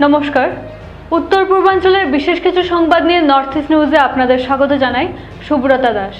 নমস্কার, উত্তর পূর্বাঞ্চলের বিশেষ কিছু সংবাদ নিয়ে নর্থ ইস্ট নিউজে আপনাদের স্বাগত জানাই। সুব্রতা দাস।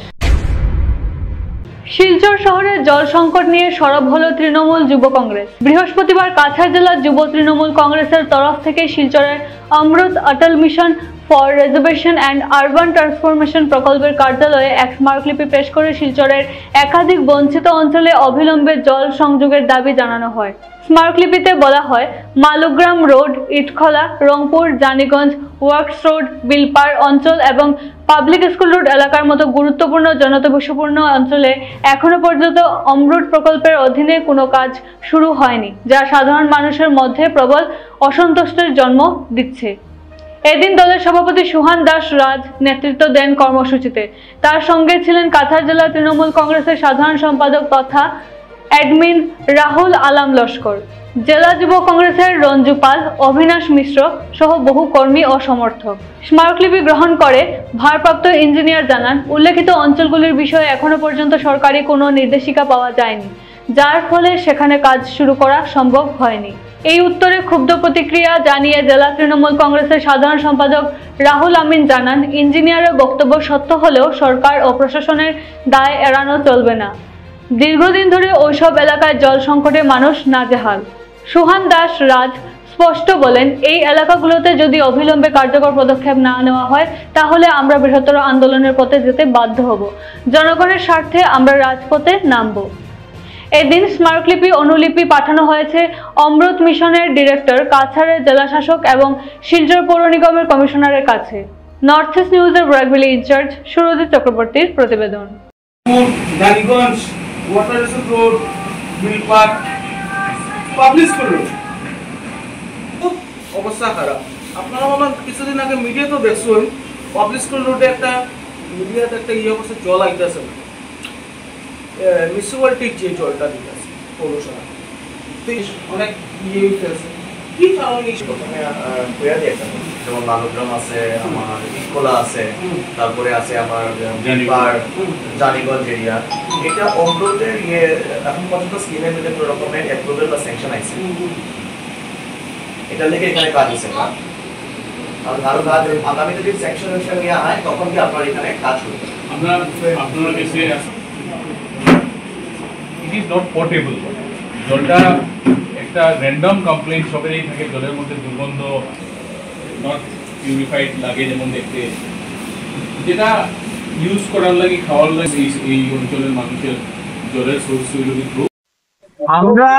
শিলচর শহরে জল সংকট নিয়ে সরব হলো তৃণমূল যুব কংগ্রেস। বৃহস্পতিবার কাছাড় জেলার যুব তৃণমূল কংগ্রেসের তরফ থেকে শিলচরের Amrut Atal mission for reservation and urban transformation প্রকল্পের কার্যালয়ে এক স্মারকলিপি পেশ করে শিলচরের একাধিক বঞ্চিত অঞ্চলে অবিলম্বে জল সংযোগের দাবি জানানো হয়। স্মারকলিপিতে বলা হয়, Malugram road, Itkhola, Rangpur, Janiganj, works road, Bilpar অঞ্চল এবং পাবলিক স্কুল রোড এলাকার মতো গুরুত্বপূর্ণ জনবসতিপূর্ণ অঞ্চলে এখনো পর্যন্ত অমৃত প্রকল্পের অধীনে কোনো কাজ শুরু হয়নি, যা সাধারণ মানুষের মধ্যে প্রবল অসন্তোষের জন্ম দিচ্ছে। এদিন দলের সভাপতি সুহান দাস রাজ নেতৃত্ব দেন কর্মসূচিতে। তার সঙ্গে ছিলেন কাছাড় জেলা তৃণমূল কংগ্রেসের সাধারণ সম্পাদক তথা অ্যাডমিন রাহুল আলম লস্কর, জেলা যুব কংগ্রেসের রঞ্জু পাল, অবিনাশ মিশ্র সহ বহু কর্মী ও সমর্থক। স্মারকলিপি গ্রহণ করে ভারপ্রাপ্ত ইঞ্জিনিয়ার জানান, উল্লেখিত অঞ্চলগুলির বিষয়ে এখনো পর্যন্ত সরকারি কোনো নির্দেশিকা পাওয়া যায়নি, যার ফলে সেখানে কাজ শুরু করা সম্ভব হয়নি। এই উত্তরে ক্ষুব্ধ প্রতিক্রিয়া জানিয়ে জেলা তৃণমূল কংগ্রেসের সাধারণ সম্পাদক রাহুল আমিন জানান, ইঞ্জিনিয়ারের বক্তব্য সত্য হলেও সরকার ও প্রশাসনের দায় এড়ানো চলবে না। দীর্ঘদিন ধরে ওইসব এলাকায় জল সংকটে মানুষ নাজেহাল। সুহান দাস রাজ স্পষ্ট বলেন, এই এলাকাগুলোতে যদি অবিলম্বে কার্যকর পদক্ষেপ না নেওয়া হয় তাহলে আমরা বৃহত্তর আন্দোলনের পথে যেতে বাধ্য হব। জনগণের স্বার্থে আমরা রাজপথে নামব। এদিন স্মারকলিপি অনুলিপি পাঠানো হয়েছে অমৃত মিশনের ডিরেক্টর, কাছাড়ের জেলাশাসক এবং শিলচর পৌর নিগমের কমিশনারের কাছে। নর্থ ইস্ট নিউজের ব্র্যাকভিলি ইনচার্জ সুরজিৎ চক্রবর্তীর প্রতিবেদন। Janiganj, water road, Bilpar, public school road খুব অবস্থা খারাপ। আপনারা মনে কিছুদিন আগে মিডিয়া তো দেখছেন, পাবলিক স্কুল রোডে একটা মিডিয়াতে একটা অবস্থা জল আইতেছে না, মিউনিসিপ্যালিটির যে জলটা দিতেছে পৌরসভা অনেক হইতেছে। কি কারণে যেমন মালুগ্রাম আছে, আমার ইটখলা আছে, তারপরে আছে আমার বিলপাড়, জানিগঞ্জ এরিয়া। এটা অমৃতের এখন পর্যন্ত স্কিমের মধ্যে কোনো রকমের অ্যাপ্রুভাল বা স্যাংশন আছে, এটা লেগে এখানে কাজ হচ্ছে না। আর আরো কাজ আগামীতে যদি স্যাংশন নেওয়া হয় তখন কি আপনার এখানে কাজ করবে। আপনারা কাছে ইট ইজ নট পোর্টেবল। জলটা একটা র্যান্ডম কমপ্লেইন্ট সবেরই থাকে, জলের মধ্যে দুর্গন্ধ, নট পিউরিফাইড লাগে যেমন দেখতে, যেটা ইউজ করার লাগে, খাওয়ার লাগে এই অঞ্চলের মানুষের জলের সোর্স। আমরা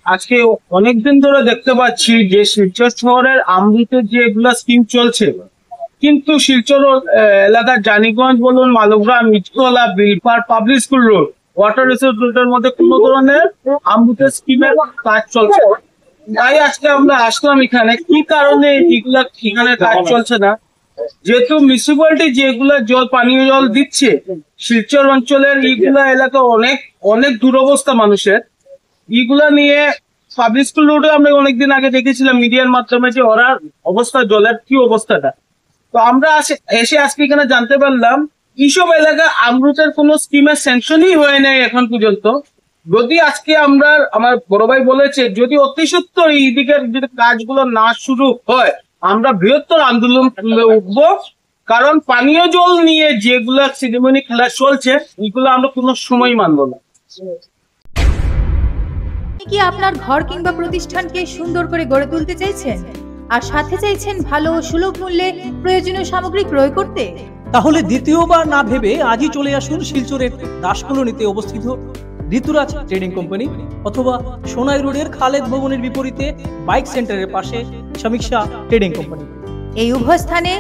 আজকে অনেকদিন ধরে দেখতে পাচ্ছি যে শিলচর শহরের অমৃতের যে এগুলা স্কিম চলছে, কিন্তু শিলচর এলাকার জানিগঞ্জ বলুন, Malugram, Itkhola, Bilpar, public school road, water resource রোডের মধ্যে কোনো ধরনের অমৃতের স্কিমের কাজ চলছে। তাই আজকে আমরা আসলাম এখানে, কি কারণে এগুলা এখানে কাজ চলছে না। যেহেতু মিউনিসিপ্যালিটি যেগুলা জল, পানীয় জল দিচ্ছে শিলচর অঞ্চলের এইগুলা এলাকা অনেক অনেক দুরবস্থা মানুষের, এইগুলা নিয়ে পাবলিক স্কুল রোডে আমরা অনেকদিন আগে দেখেছিলাম মিডিয়ার মাধ্যমে যে ওরা অবস্থা, জলের কি অবস্থাটা। তো আমরা এসে আজকে এখানে জানতে পারলাম এইসব এলাকা অমৃতের কোন স্কিমের স্যাংশনই হয় নাই এখন পর্যন্ত। যদি আজকে আমরা, আমার বড় ভাই বলেছে, যদি অতি সত্বর এই দিকের যদি কাজগুলো না শুরু হয় আমরা বৃহত্তর আন্দোলন উঠবো। কারণ পানীয় জল নিয়ে যেগুলা সেরিমনি খেলা চলছে এগুলো আমরা কোনো সময় মানব না। কি আপনার ঘর কিংবা প্রতিষ্ঠানকে সুন্দর করে গড়ে তুলতে চাইছেন আর সাথে চাইছেন ভালো ও সুলভ মূল্যে প্রয়োজনীয় সামগ্রী ক্রয় করতে? তাহলে দ্বিতীয়বার না ভেবে আজই চলে আসুন শিলচরের দাস কলোনিতে অবস্থিত ঋতুরাজ ট্রেডিং কোম্পানি অথবা সোনাই রোডের খালেদ ভবনের বিপরীতে বাইক সেন্টারের পাশে সমীক্ষা ট্রেডিং কোম্পানি। এই উভয় স্থানে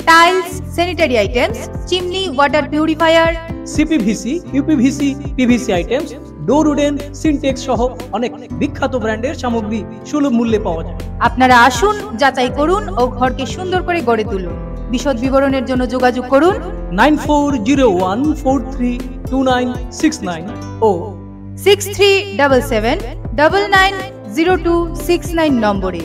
tiles, sanitary items, chimney, water purifier, CPVC, uPVC, PVC items, ডোর উডেন, সিনটেক্স সহ অনেক বিখ্যাত ব্র্যান্ডের সামগ্রী সুলভ মূল্যে পাওয়া যায়। আপনারা আসুন, যাচাই করুন ও ঘরকে সুন্দর করে গড়ে তুলুন। বিশদ বিবরণের জন্য যোগাযোগ করুন 9401432969 ও 6377990269 নম্বরে।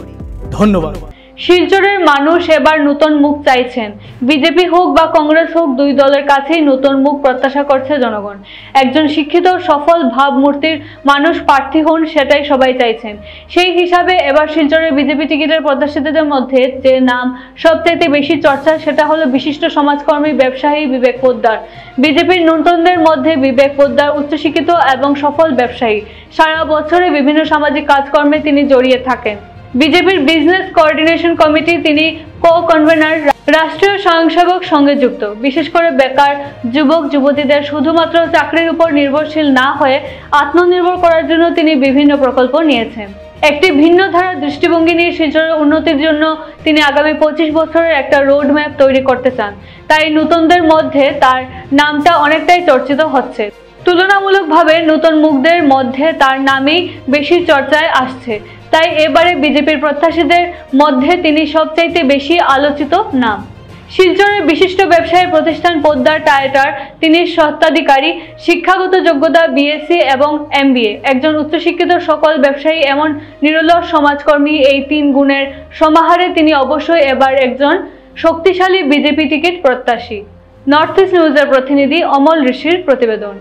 ধন্যবাদ। শিলচরের মানুষ এবার নতুন মুখ চাইছেন। বিজেপি হোক বা কংগ্রেস হোক, দুই দলের কাছেই নতুন মুখ প্রত্যাশা করছে জনগণ। একজন শিক্ষিত সফল ভাবমূর্তির মানুষ প্রার্থী হন, সেটাই সবাই চাইছেন। সেই হিসাবে এবার শিলচরের বিজেপি টিকিটের প্রত্যাশিতদের মধ্যে যে নাম সবচাইতে বেশি চর্চা, সেটা হলো বিশিষ্ট সমাজকর্মী ব্যবসায়ী বিবেক পোদ্দার। বিজেপির নূতনদের মধ্যে বিবেক পোদ্দার উচ্চশিক্ষিত এবং সফল ব্যবসায়ী। সারা বছরে বিভিন্ন সামাজিক কাজকর্মে তিনি জড়িয়ে থাকেন। বিজেপির বিজনেস কোঅর্ডিনেশন কমিটি তিনি কো-কনভেনার, রাষ্ট্রীয় স্বয়ংসেবক সঙ্গে যুক্ত। বিশেষ করে বেকার যুবক যুবতীদের শুধুমাত্র চাকরির উপর নির্ভরশীল না হয়ে আত্মনির্ভর করার জন্য তিনি বিভিন্ন প্রকল্প নিয়েছেন। একটি ভিন্ন ধারার দৃষ্টিভঙ্গি নিয়ে শিলচরের উন্নতির জন্য তিনি আগামী 25 বছরের একটা রোড ম্যাপ তৈরি করতে চান। তাই নতুনদের মধ্যে তার নামটা অনেকটাই চর্চিত হচ্ছে। তুলনামূলকভাবে নতুন মুখদের মধ্যে তার নামই বেশি চর্চায় আসছে। তাই এবারে বিজেপির প্রত্যাশীদের মধ্যে তিনি সবচাইতে বেশি আলোচিত নাম। শিলচরের বিশিষ্ট ব্যবসায়ী প্রতিষ্ঠান পোদ্দার টায়ার, তিনি স্বত্বাধিকারী, শিক্ষাগত যোগ্যতা বিএসসি এবং এমবিএ, একজন উচ্চশিক্ষিত সকল ব্যবসায়ী, এমন নিরলস সমাজকর্মী, এই 3 গুণের সমাহারে তিনি অবশ্যই এবার একজন শক্তিশালী বিজেপি টিকিট প্রত্যাশী। নর্থ ইস্ট নিউজের প্রতিনিধি অমল ঋষির প্রতিবেদন।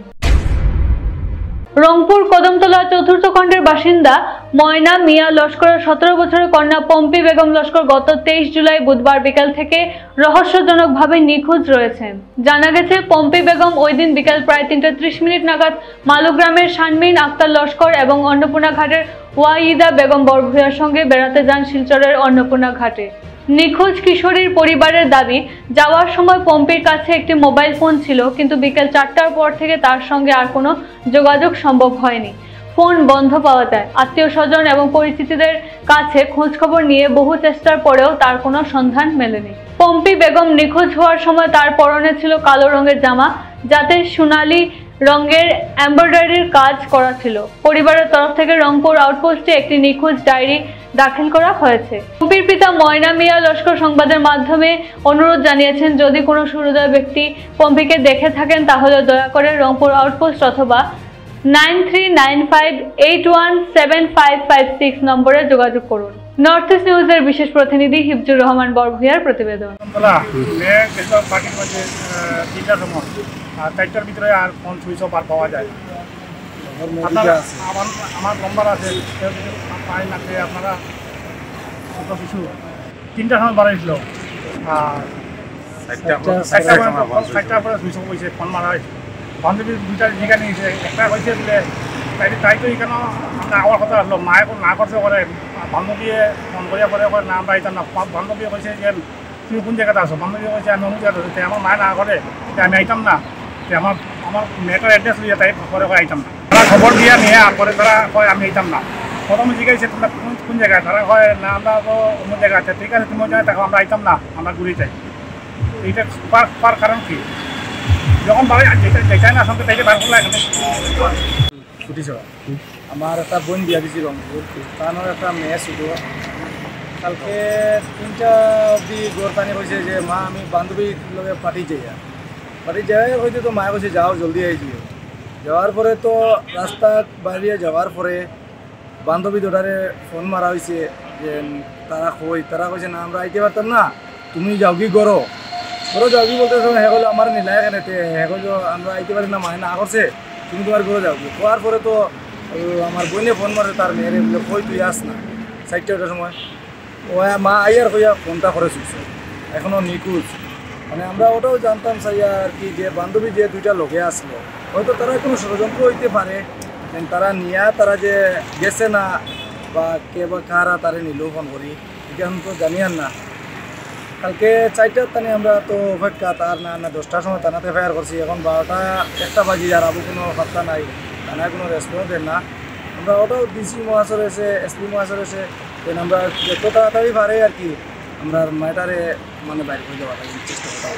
রংপুর কদমতলা 4th খণ্ডের বাসিন্দা ময়না মিয়া লস্করের 17 বছরের কন্যা পম্পি বেগম লস্কর গত 23 জুলাই বুধবার বিকাল থেকে রহস্যজনকভাবে নিখোঁজ রয়েছেন। জানা গেছে, পম্পি বেগম ওই দিন বিকাল প্রায় 3:30 নাগাদ মালুগ্রামের শানমিন আক্তার লস্কর এবং অন্নপূর্ণা ঘাটের ওয়াহিদা বেগম বরভূয়ার সঙ্গে বেড়াতে যান শিলচরের অন্নপূর্ণা ঘাটে। নিখোঁজ কিশোরীর পরিবারের দাবি, যাওয়ার সময় পম্পির কাছে একটি মোবাইল ফোন ছিল, কিন্তু বিকেল 4টার পর থেকে তার সঙ্গে আর কোনো যোগাযোগ সম্ভব হয়নি। ফোন বন্ধ পাওয়া যায়। আত্মীয় স্বজন এবং পরিচিতদের কাছে খোঁজখবর নিয়ে বহু চেষ্টার পরেও তার কোনো সন্ধান মেলেনি। পম্পি বেগম নিখোঁজ হওয়ার সময় তার পরনে ছিল কালো রঙের জামা, যাতে সোনালী রঙের এমব্রয়ডারির কাজ করা ছিল। পরিবারের তরফ থেকে রংপুর আউটপোস্টে একটি নিখোঁজ ডায়েরি দাখিল করা হয়েছে। পম্পির পিতা ময়না মিয়া লস্কর সংবাদের মাধ্যমে অনুরোধ জানিয়েছেন, যদি কোনো সুহৃদয় ব্যক্তি পম্পিকে দেখে থাকেন তাহলে দয়া করে রংপুর আউটপোস্ট অথবা 9395817556 নম্বরে যোগাযোগ করুন। নর্থ ইস্ট নিউজের বিশেষ প্রতিনিধি হিফজুর রহমান বরভূয়ার প্রতিবেদন। চারটার ভিতরে আর ফোন সুইচ অফ আর পাওয়া যায়। আমার নম্বর আছে, পাই না আপনারা কিছু 3টার সময় বাড়াইছিল আর 4টার পরে সুইচ অফ হয়েছে, ফোন মারা হয়েছে। বান্ধবী 2টা জিজ্ঞাসা নিয়েছে, একটা হয়েছে বলে তাই তো এখানে আমরা আওয়ার কথা আসলো, মায়ে না করছে করে বান্ধবীয়ে ফোন করিয়া করে না আমরা এটা না। বান্ধবী কইছে যে তুমি কোন জায়গাতে আসো, বান্ধবী কইছে আমি অন্য জায়গাতে। আমার মায়ে না করে আমি আইতাম না, আমার মেয়েটার অ্যাড্রেস দিয়ে তাই পরে আইতাম না। তারা খবর দিয়ে নিয়ে আর পরে তারা হয় আমি আইতাম না। প্রথমে জিজ্ঞাসা তোমরা কোন জায়গায়, তারা হয় না আমরা তো অন্য জায়গায় আছে। ঠিক আছে, তুমি ওই জায়গায় থাকো, আমরা আইতাম না, আমরা ঘুরে যাই। এইটা পার কারণ কি, যখন বাড়ি যেটাই না সঙ্গে তাইতে বার করলে এখানে ছুটিছ। আমার একটা বোন বিয়া দিছি রংপুর, তার একটা মেয়ে ছিল। কালকে 3টা অবধি গড় পানি কইছে যে মা আমি বান্ধবীর লগে পার্টি যাই হয়তো, তো মায়ে কইছে যাও জলদি আইছি। যাওয়ার পরে তো রাস্তা বাইরে যাওয়ার পরে বান্ধবী দুটারে ফোন মারা হয়েছে যে তারা কইছে না আমরা আইতে পারতাম না, তুমি যাও কি করো যাও কি বলতে হ্যাঁ বলো আমার নিলাই এখানে হ্যাঁ বলছো আমরা আইতে পারি না, মায়ে না করছে, তুমি তোমার ঘরে যাও। কোয়ার পরে তো আমার বোনে ফোন মারে তার মেয়েরে বলে কই তুই আস না 4টার সময়। ও মা আইয়ার কইয়া ফোনটা করে শুনছে, এখনও নিখোঁজ। মানে আমরা ওটাও জানতাম চাই আর কি যে বান্ধবী যে 2টা লোকে আসলো, হয়তো তারা কোনো ষড়যন্ত্র হইতে পারে, তারা নিয়া তারা যে গেছে না বা কে বা কারা তারা নিলেও ফোন করি, এটা আমি তো জানি আর না। কালকে 4টার টানে আমরা তো অপেক্ষা, তার না 10টার সময় থানাতে ফায়ার করছি, এখন 12টা 1টা বাজি আর আবু কোনো পাত্তা নাই, থানায় কোনো রেসপন্স দেন না। আমরা ওটাও ডিসি মহাশয় এসে এসপি মহাশয় এসে দেন আমরা যত তাড়াতাড়ি পারে আর কি আমরা মেয়েটারে মানে বাইরে করে দেওয়ার চেষ্টা করতে।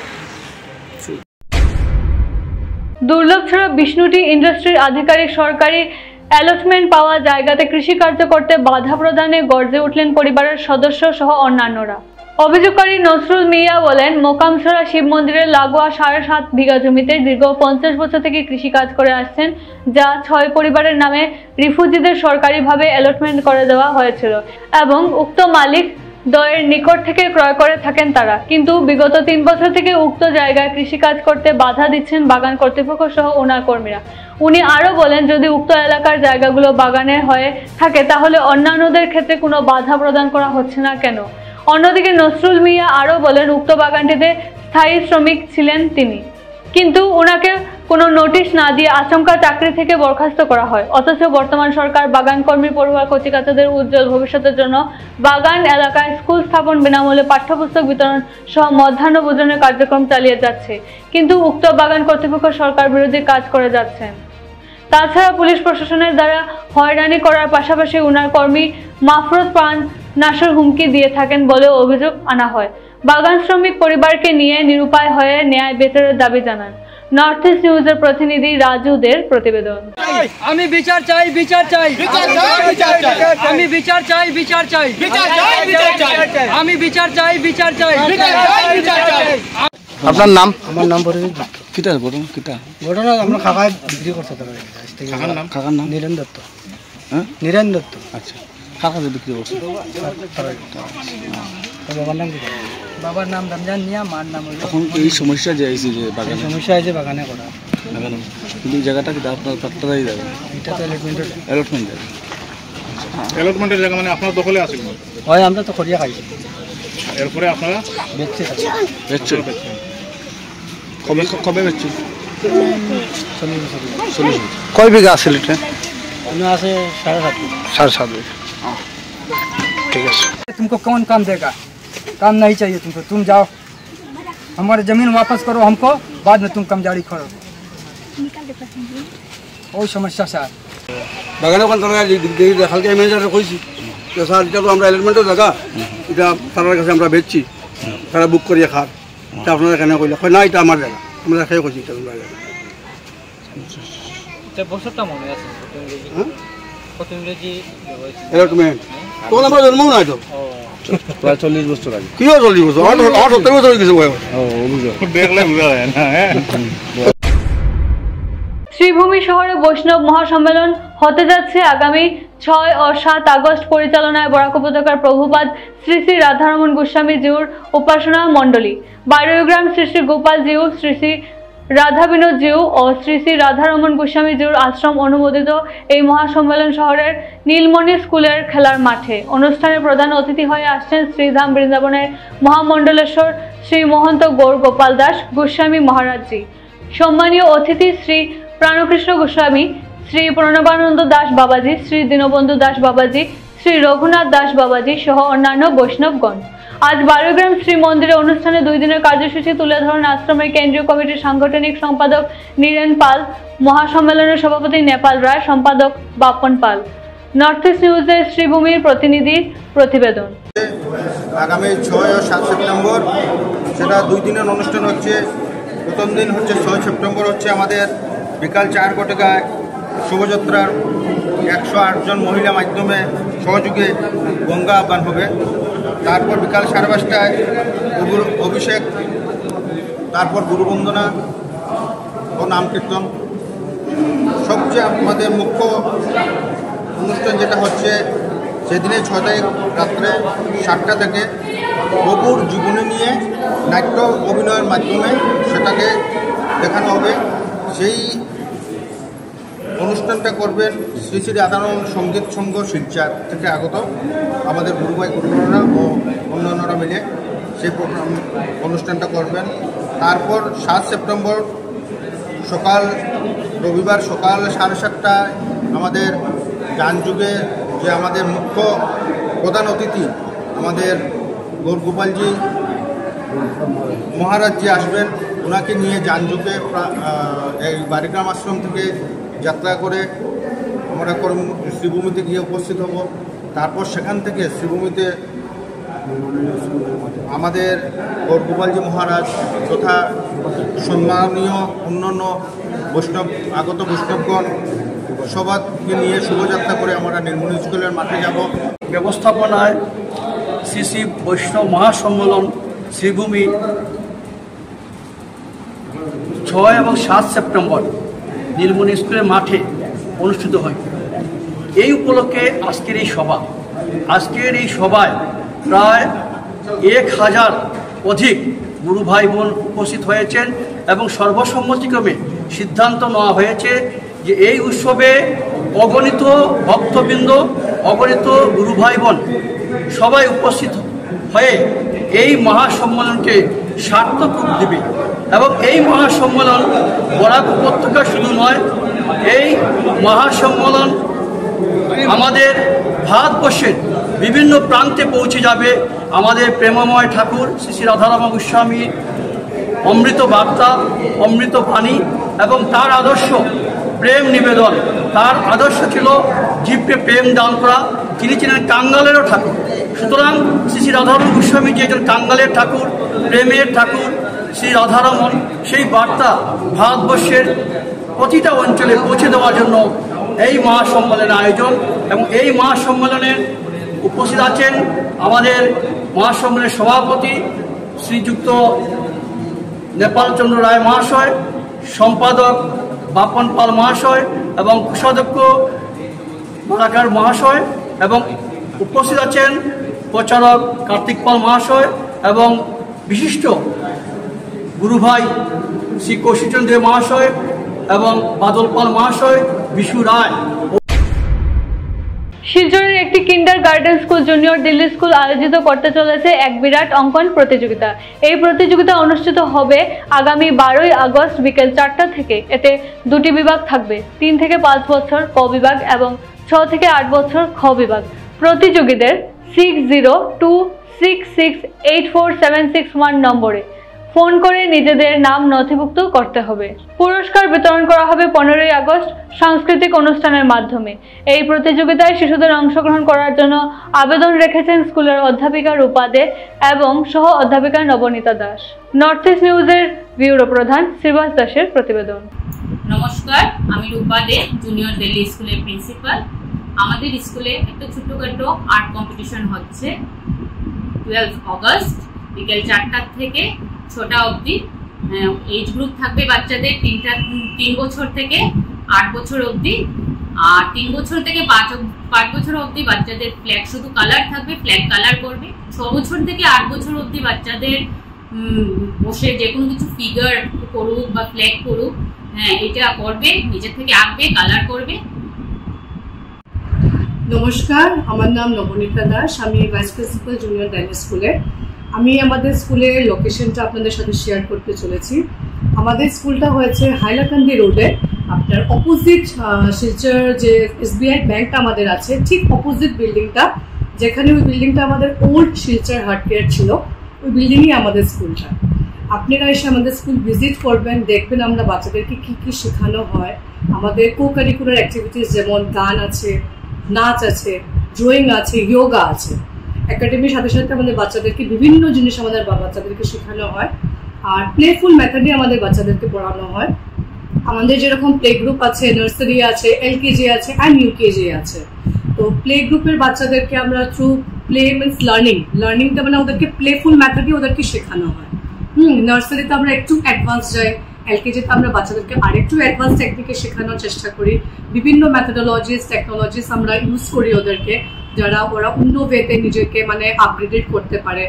দুর্লভ ছাড়া বিষ্ণুটি ইন্ডাস্ট্রির আধিকারিক সরকারি অ্যালটমেন্ট পাওয়া জায়গাতে কৃষিকার্য করতে বাধা প্রদানে গর্জে উঠলেন পরিবারের সদস্য সহ অন্যান্যরা। অভিযোগকারী নসরুল মিয়া বলেন, মোকামছড়া শিব মন্দিরের লাগোয়া 7.5 বিঘা জমিতে দীর্ঘ 50 বছর থেকে কৃষিকাজ করে আসছেন, যা 6 পরিবারের নামে রিফিউজিদের সরকারিভাবে অ্যালটমেন্ট করে দেওয়া হয়েছিল এবং উক্ত মালিক দ্বয়ের নিকট থেকে ক্রয় করে থাকেন তারা। কিন্তু বিগত 3 বছর থেকে উক্ত জায়গায় কৃষিকাজ করতে বাধা দিচ্ছেন বাগান কর্তৃপক্ষ সহ ওনার কর্মীরা। উনি আরো বলেন, যদি উক্ত এলাকার জায়গাগুলো বাগানের হয়ে থাকে তাহলে অন্যান্যদের ক্ষেত্রে কোনো বাধা প্রদান করা হচ্ছে না কেন। অন্যদিকে নসরুল মিয়া আরো বলেন, উক্ত বাগানটিতে স্থায়ী শ্রমিক ছিলেন তিনি, কিন্তু ওনাকে কোনো নোটিশ না দিয়ে আচমকা চাকরি থেকে বরখাস্ত করা হয়। অথচ বর্তমান সরকার বাগান কর্মী, পড়ুয়া, কচিকাচাদের উজ্জ্বল ভবিষ্যতের জন্য বাগান এলাকায় স্কুল স্থাপন, বিনামূল্যে পাঠ্যপুস্তক বিতরণ সহ মধ্যাহ্ন ভোজনের কার্যক্রম চালিয়ে যাচ্ছে, কিন্তু উক্ত বাগান কর্তৃপক্ষ সরকার বিরোধী কাজ করে যাচ্ছেন। তাছাড়া পুলিশ প্রশাসনের দ্বারা হয়রানি করার পাশাপাশি উনার কর্মী মাফরুদ প্রাণ নাশের হুমকি দিয়ে থাকেন বলেও অভিযোগ আনা হয়। বাগান শ্রমিক পরিবারকে নিয়ে নিরুপায় হয়ে ন্যায় বিচারের দাবি জানান। নর্থ ইস্ট নিউজের প্রতিনিধি রাজুদের প্রতিবেদন। আমি বিচার চাই, বিচার চাই, আমি বিচার চাই, বিচার চাই, আমি বিচার চাই, বিচার চাই। আপনার নাম? আমার নাম পরে কিটা ঘটনা কিটা ঘটনা আমরা খাকায় বিক্রি করতে কাকার নাম নীরেন দত্ত। হ্যাঁ, নীরেন দত্ত। আচ্ছা, কাকাতে বিক্রি করছে। বাবার নাম কি? বাবার নাম রমজান মিয়া, মার নাম হইল। তখন এই সমস্যা যে আইছে যে বাগানে সমস্যা আছে বাগানে করা, বাগানে কিন্তু জায়গাটা কি আপনার পাট্টাদারি জায়গা? এটা তো অ্যালটমেন্ট জায়গা। অ্যালটমেন্টের জায়গা মানে আপনার দখলে আছে? হয়, আমরা তো করিয়া খাইছি, এরপরে আপনারা বেচছে। বেচছেন? কবে কবে বেচছেন? 40 কয় বিঘা আছে এটা? আছে 7.5 7.5 বিঘা। ठीक है। तुमको कौन काम देगा? काम नहीं चाहिए तुमको, तुम जाओ, हमारे जमीन वापस करो हमको, बाद में तुम कमजारी करो। ওই সমস্যা স্যার। বাগানে ওখান থেকে হালকা ম্যানেজারে কইছি যে স্যার এটা তো আমরা অ্যালটমেন্টের জায়গা, এটা তার কাছে আমরা বেচছি, তারা বুক করিয়ে খার, এটা আপনারা এখানে কইলে না এটা আমার জায়গা, আমরা খেয়ে কইছি এটা তোমার জায়গা। বছরটা মনে আছে কত ইংরেজি অ্যালটমেন্ট তখন আমরা জন্মও নাই তো, প্রায় 40 বছর আগে। কি 40 বছর? 78 বছর হয়ে গেছে বয়স। দেখলে বোঝা যায় না। শ্রীভূমি শহরে বৈষ্ণব মহাসম্মেলন হতে যাচ্ছে আগামী 6 ও 7 আগস্ট। পরিচালনায় বরাক উপত্যকার প্রভুপাদ শ্রী শ্রী রাধারমণ গোস্বামী জিউর উপাসনা মণ্ডলী, বারুইগ্রাম শ্রী শ্রী গোপাল জিউ, শ্রী শ্রী রাধা বিনোদ জিউ ও শ্রী শ্রী রাধারমণ গোস্বামী জিউর আশ্রম অনুমোদিত এই মহাসম্মেলন শহরের নীলমণি স্কুলের খেলার মাঠে। অনুষ্ঠানে প্রধান অতিথি হয়ে আসছেন শ্রীধাম বৃন্দাবনের মহামণ্ডলেশ্বর শ্রী মহন্ত গৌর গোপাল দাস গোস্বামী মহারাজজি। সম্মানীয় অতিথি শ্রী প্রাণকৃষ্ণ গোস্বামী, শ্রী প্রণবানন্দ দাস বাবাজি, শ্রী দীনবন্ধু দাস বাবাজি, শ্রী রঘুনাথ দাস বাবাজি সহ অন্যান্য বৈষ্ণবগণ। আজ বারুইগ্রাম শ্রী মন্দিরে অনুষ্ঠানে 2 দিনের কার্যসূচি তুলে ধরেন আশ্রমের কেন্দ্রীয় কমিটির সাংগঠনিক সম্পাদক নীরেন পাল, মহাসম্মেলনের সভাপতি নেপাল রায়, সম্পাদক বাপন পাল। নর্থ ইস্ট নিউজের শ্রীভূমির প্রতিনিধির প্রতিবেদন। আগামী 6 ও 7 সেপ্টেম্বর সেটা 2 দিনের অনুষ্ঠান হচ্ছে। প্রথম দিন হচ্ছে 6 সেপ্টেম্বর হচ্ছে আমাদের বিকাল 4 ঘটিকায় শোভাযাত্রার 108 জন মহিলা মাধ্যমে সহযোগে গঙ্গা আহ্বান হবে। তারপর বিকাল 5:30টায় অভিষেক, তারপর গুরুবন্দনা ও নাম কীর্তন। সবচেয়ে আমাদের মুখ্য অনুষ্ঠান যেটা হচ্ছে সেদিনে 6 তারিখ রাত্রে 7টা থেকে প্রভুর জীবনী নিয়ে নাট্য অভিনয়ের মাধ্যমে সেটাকে দেখানো হবে। সেই অনুষ্ঠানটা করবেন শ্রী শ্রী রাধারমণ সঙ্গীত সংঘ শিলচর থেকে আগত আমাদের গুরুভাই গুরুরা ও অন্যান্যরা মিলে সেই প্রোগ্রাম অনুষ্ঠানটা করবেন। তারপর 7 সেপ্টেম্বর রবিবার সকাল 7:30টায় আমাদের গানযুগে যে আমাদের মুখ্য প্রধান অতিথি আমাদের গৌর গোপালজি মহারাজজি আসবেন। ওনাকে নিয়ে যানযুগে এই বারুইগ্রাম আশ্রম থেকে যাত্রা করে আমরা শ্রীভূমিতে গিয়ে উপস্থিত হব। তারপর সেখান থেকে শ্রীভূমিতে আমাদের গৌর গোপালজি মহারাজ তথা সম্মানীয় অন্যান্য আগত বৈষ্ণবগণ সবাইকে নিয়ে শুভযাত্রা করে আমরা নীলমণি স্কুলের মাঠে যাব। ব্যবস্থাপনায় শ্রী শ্রী বৈষ্ণব মহাসম্মেলন শ্রীভূমি 6 এবং 7 সেপ্টেম্বর নীলমণি স্কুলের মাঠে অনুষ্ঠিত হয়। এই উপলক্ষে আজকের এই সভা। আজকের এই সভায় প্রায় 1000 অধিক গুরু ভাই বোন উপস্থিত হয়েছেন এবং সর্বসম্মতিক্রমে সিদ্ধান্ত নেওয়া হয়েছে যে এই উৎসবে অগণিত ভক্তবৃন্দ, অগণিত গুরু ভাই বোন সবাই উপস্থিত হয়ে এই মহাসম্মেলনকে সার্থক রূপ দেবে। এবং এই মহাসম্মেলন বরাক উপত্যকা শুধু নয়, এই মহাসম্মেলন আমাদের ভারতবর্ষের বিভিন্ন প্রান্তে পৌঁছে যাবে। আমাদের প্রেমময় ঠাকুর শ্রী শ্রী রাধারমণ গোস্বামীর অমৃত বার্তা, অমৃত বাণী এবং তার আদর্শ প্রেম নিবেদন। তার আদর্শ ছিল জীবকে প্রেম দান করা। তিনি ছিলেন কাঙ্গালেরও ঠাকুর। সুতরাং শ্রী শ্রী রাধারমণ গোস্বামী যে একজন কাঙ্গালের ঠাকুর, প্রেমের ঠাকুর শ্রী রাধারমণ, সেই বার্তা ভারতবর্ষের প্রতিটা অঞ্চলে পৌঁছে দেওয়ার জন্য এই মহাসম্মেলনের আয়োজন। এবং এই মহাসম্মেলনের উপস্থিত আছেন আমাদের মহাসম্মেলনের সভাপতি শ্রীযুক্ত নেপাল চন্দ্র রায় মহাশয়, সম্পাদক বাপন পাল মহাশয় এবং কোষাধ্যক্ষ বরাকার মহাশয়, এবং উপস্থিত আছেন প্রচারক কার্তিক পাল মহাশয় এবং বিশিষ্ট গুরুভাই শ্রী কৌশিকচন্দ্র মহাশয় এবং বাদল পাল মহাশয়, বিশু রায়। শিলচরের একটি kindergarten school junior Delhi school আয়োজিত করতে চলেছে এক বিরাট অঙ্কন প্রতিযোগিতা। এই প্রতিযোগিতা অনুষ্ঠিত হবে আগামী 12ই আগস্ট বিকেল 4টা থেকে। এতে দুটি বিভাগ থাকবে, 3 থেকে 5 বছর ক বিভাগ এবং 6 থেকে 8 বছর খ বিভাগ। প্রতিযোগীদের 6026684761 নম্বরে ফোন করে নিজেদের নাম নথিভুক্ত করতে হবে। পুরস্কার বিতরণ করা হবে 15ই আগস্ট সাংস্কৃতিক অনুষ্ঠানের মাধ্যমে। এই প্রতিযোগিতায় শিশুদের অংশগ্রহণ করার জন্য আবেদন রেখেছেন স্কুলের অধ্যাপিকা রূপা দে এবং সহ অধ্যাপিকা নবনীতা দাস। নর্থ ইস্ট নিউজের ব্যুরো প্রধান শ্রীবাস দাসের প্রতিবেদন। নমস্কার, আমি রূপা দে, জুনিয়র দিল্লি স্কুলের প্রিন্সিপাল। আমাদের স্কুলে একটা ছোটখাটো আর্ট কম্পিটিশন হচ্ছে 12 আগস্ট বিকেল 4টা থেকে 6টা অবধি। এজ গ্রুপ থাকবে বাচ্চাদের 3 বছর থেকে 8 বছর অবধি, আর 3 বছর থেকে 5 বছর অবধি বাচ্চাদের ফ্ল্যাগ শুধু কালার থাকবে, ফ্ল্যাগ কালার করবে। 6 বছর থেকে 8 বছর অবধি বাচ্চাদের বসে যে কোনো কিছু ফিগার করুক বা ফ্ল্যাগ করুক, এটা করবে, নিজের থেকে আঁকবে, কালার করবে। নমস্কার, আমার নাম নবনীতা দাস, আমি ভাইস প্রিন্সিপাল জুনিয়র দিল্লি স্কুলের। আমি আমাদের স্কুলের লোকেশনটা আপনাদের সাথে শেয়ার করতে চলেছি। আমাদের স্কুলটা হয়েছে হাইলাকান্দি রোডে, আপনার অপোজিট শিলচর যে SBI ব্যাংকটা আমাদের আছে ঠিক অপোজিট বিল্ডিংটা, যেখানে ওই বিল্ডিংটা আমাদের ওল্ড শিলচর হার্ট কেয়ার ছিল, ওই বিল্ডিংই আমাদের স্কুলটা। আপনারা এসে আমাদের স্কুল ভিজিট করবেন, দেখবেন আমরা বাচ্চাদেরকে কী কী শেখানো হয়। আমাদের কো কারিকুলার অ্যাক্টিভিটিস যেমন গান আছে, নাচ আছে, ড্রয়িং আছে, যোগা আছে। একাডেমির সাথে সাথে আমাদের বাচ্চাদেরকে বিভিন্ন জিনিস আমাদের বাচ্চাদেরকে শেখানো হয়, আর প্লেফুল মেথডে আমাদের বাচ্চাদেরকে পড়ানো হয়। আমাদের যেরকম প্লে গ্রুপ আছে, নার্সারি আছে, LKG আছে অ্যান্ড UKG আছে। তো প্লে গ্রুপের বাচ্চাদেরকে আমরা থ্রু প্লে মিনস লার্নিংটা মানে ওদেরকে প্লেফুল মেথডে ওদেরকে শেখানো হয়। নার্সারিতে আমরা একটু অ্যাডভান্স যাই, LKGতে আমরা বাচ্চাদেরকে আরেকটু অ্যাডভান্স টেকনিকে শেখানোর চেষ্টা করি। বিভিন্ন মেথোডোলজিস, টেকনোলজিস আমরা ইউজ করি ওদেরকে, যারা ওরা অন্য ওয়েতে নিজেকে মানে আপগ্রেডেড করতে পারে।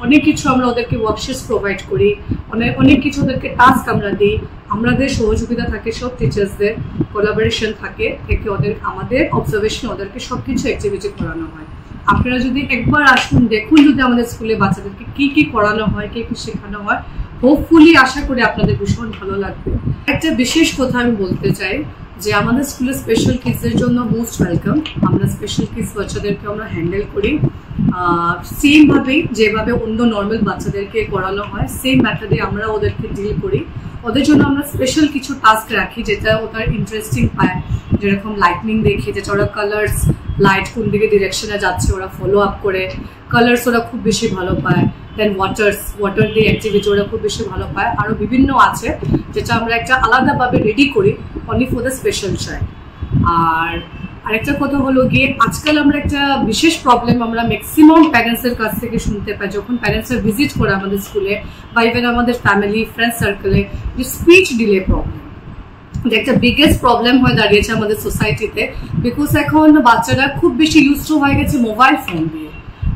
অনেক কিছু আমরা ওদেরকে ওয়ার্কশিটস প্রোভাইড করি, অনেক কিছু ওদেরকে টাস্ক আমরা দিই। আমাদের সহযোগিতা থাকে, সব টিচার্সদের কোলাবোরেশন থাকে, আমাদের অবজারভেশন ওদেরকে সব কিছু অ্যাক্টিভিটি করানো হয়। আপনারা যদি একবার আসুন, দেখুন যদি আমাদের স্কুলে বাচ্চাদেরকে কি কি করানো হয়, কি কি শেখানো হয়, হোপফুলি আশা করি আপনাদের ভীষণ ভালো লাগবে। একটা বিশেষ কথা আমি বলতে চাই যে আমাদের স্কুলে স্পেশাল কিডসের জন্য মোস্ট ওয়েলকাম। আমরা স্পেশাল কিডস বাচ্চাদেরকে আমরা হ্যান্ডেল করি সেমভাবেই যেভাবে অন্য নর্মাল বাচ্চাদেরকে করানো হয়, সেম মেথডে আমরা ওদেরকে ডিল করি। ওদের জন্য আমরা স্পেশাল কিছু টাস্ক রাখি যেটা ওদের ইন্টারেস্টিং পায়, যেরকম লাইটনিং দেখি, যেটা ওরা কালার্স, লাইট কোন দিকে ডিরেকশনে যাচ্ছে ওরা ফলো আপ করে, কালার্স ওরা খুব বেশি ভালো পায়। দেন ওয়াটার দিয়ে অ্যাক্টিভিটি ওরা খুব বেশি ভালো পায়। আরও বিভিন্ন আছে যেটা আমরা একটা আলাদাভাবে রেডি করি only for the special child. আর আরেকটা কথা হলো গিয়ে, আজকাল আমরা একটা বিশেষ প্রবলেম আমরা ম্যাক্সিমাম প্যারেন্টসের কাছ থেকে শুনতে পাই যখন প্যারেন্টসরা ভিজিট করে আমাদের স্কুলে বা ইভেন আমাদের ফ্যামিলি ফ্রেন্ড সার্কেলে, যে স্পিচ ডিলে প্রবলেম। একটা বিগেস্ট প্রবলেম হয়ে দাঁড়িয়েছে আমাদের সোসাইটিতে, বিকজ এখন বাচ্চারা খুব বেশি ইউজ টু হয়ে গেছে মোবাইল ফোন দিয়ে।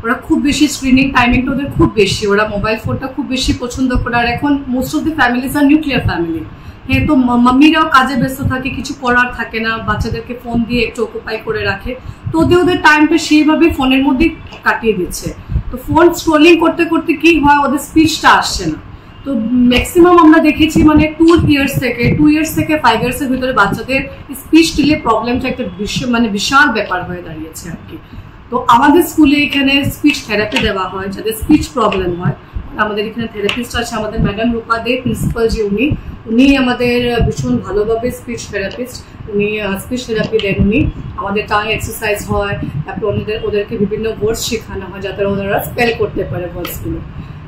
ওরা খুব বেশি স্ক্রিনিং টাইমিংটা ওদের খুব বেশি, ওরা মোবাইল ফোনটা খুব বেশি পছন্দ করে। আর এখন মোস্ট অফ দি ফ্যামিলিজ আর নিউক্লিয়ার ফ্যামিলি, হ্যাঁ, তো মাম্মিরাও কাজে ব্যস্ত থাকে, কিছু করার থাকে না, বাচ্চাদেরকে ফোন দিয়ে একটু অকুপাই করে রাখে, তো ওদের টাইমটা সেইভাবে ফোনের মধ্যেই কাটিয়ে দিচ্ছে। তো ফোন স্ক্রলিং করতে করতে কি হয়, ওদের স্পিচটা আসছে না। তো ম্যাক্সিমাম আমরা দেখেছি মানে 2 ইয়ার্স থেকে 5 ইয়ার্সের ভিতরে বাচ্চাদের স্পিচ ডিলে প্রবলেমটা একটা বিশাল ব্যাপার হয়ে দাঁড়িয়েছে আর কি। তো আমাদের স্কুলে এখানে স্পিচ থেরাপি দেওয়া হয়, যাদের স্পিচ প্রবলেম হয়। আমাদের এখানে থেরাপিস্ট আছে, আমাদের ম্যাডাম রূপা দে প্রিন্সিপাল যে উনি আমাদের ভীষণ ভালোভাবে স্পিচ থেরাপিস্ট, উনি স্পিচ থেরাপি দেন। উনি আমাদের টাং এক্সারসাইজ হয়, তারপর ওদেরকে বিভিন্ন ওয়ার্ডস শেখানো হয় যাতে ওনারা স্পেল করতে পারে ওয়ার্ডসগুলো।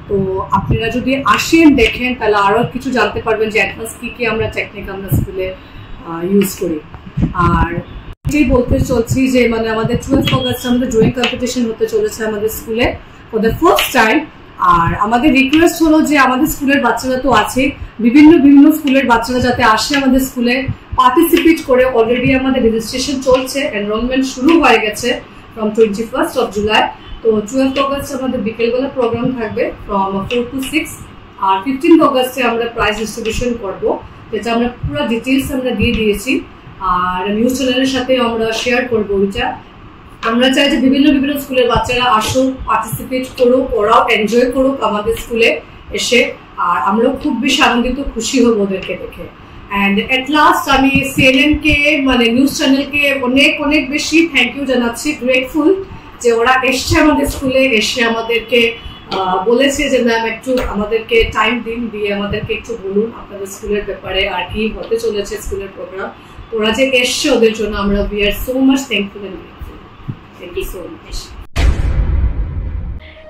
তো আপনারা যদি আসেন দেখেন তাহলে আরও কিছু জানতে পারবেন যে অ্যাডভান্স কী আমরা টেকনিক আমরা স্কুলে ইউজ করি। আর এটাই বলতে চলছি যে মানে আমাদের 12 অগাস্ট আমাদের ড্রয়িং কম্পিটিশন হতে চলেছে আমাদের স্কুলে ফর দ্য ফার্স্ট টাইম। আর আমাদের রিকোয়েস্ট হলো যে আমাদের স্কুলের বাচ্চারা তো আছে, বিভিন্ন স্কুলের বাচ্চারা যাতে আসে আমাদের স্কুলে পার্টিসিপেট করে। অলরেডি আমাদের রেজিস্ট্রেশন চলছে, এনরোলমেন্ট শুরু হয়ে গেছে ফ্রম 21 জুলাই। তো 12 অগাস্ট আমাদের বিকেলবেলা প্রোগ্রাম থাকবে ফ্রম 4 to 6। আর 15 অগাস্টে আমরা প্রাইজ ডিস্ট্রিবিউশন করবো, যেটা আমরা পুরো ডিটেলস আমরা দিয়ে দিয়েছি। আর নিউজ চ্যানেলের সাথে আমরা শেয়ার করবো ওইটা। আমরা চাই যে বিভিন্ন স্কুলের বাচ্চারা আসুক, পার্টিসিপেট করুক, ওরাও এনজয় করুক আমাদের স্কুলে এসে। আর আমরাও খুব বেশি আনন্দিত, খুশি হব ওদেরকে দেখে। অ্যান্ড এট লাস্ট আমি CNN কে মানে নিউজ চ্যানেলকে অনেক বেশি থ্যাংক ইউ জানাচ্ছি, গ্রেটফুল যে ওরা এসছে আমাদের স্কুলে, এসে আমাদেরকে বলেছে যে ম্যাম একটু আমাদেরকে টাইম দিন, দিয়ে আমাদেরকে একটু বলুন আপনাদের স্কুলের ব্যাপারে আর কি হতে চলেছে স্কুলের প্রোগ্রাম। ওরা যে এসছে ওদের জন্য আমরা we are so much thankful and grateful. Thank you so much.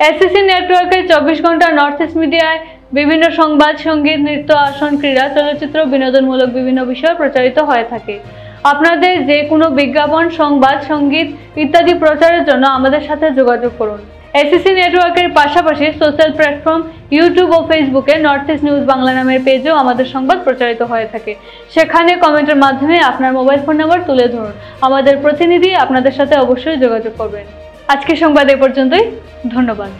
SSC নেটওয়ার্কের 24 ঘন্টা নর্থ ইস্ট মিডিয়ায় বিভিন্ন সংবাদ, সঙ্গীত, নৃত্য, আসন, ক্রীড়া, চলচ্চিত্র, বিনোদনমূলক বিভিন্ন বিষয় প্রচারিত হয়ে থাকে। আপনাদের যে কোনো বিজ্ঞাপন, সংবাদ, সঙ্গীত ইত্যাদি প্রচারের জন্য আমাদের সাথে যোগাযোগ করুন। এসএসসি নেটওয়ার্কের পাশাপাশি সোশ্যাল প্ল্যাটফর্ম ইউটিউব ও ফেসবুকে নর্থ ইস্ট নিউজ বাংলা নামের পেজেও আমাদের সংবাদ প্রচারিত হয়ে থাকে। সেখানে কমেন্টের মাধ্যমে আপনার মোবাইল ফোন নাম্বার তুলে ধরুন, আমাদের প্রতিনিধি আপনাদের সাথে অবশ্যই যোগাযোগ করবেন। আজকের সংবাদ এ পর্যন্তই, ধন্যবাদ।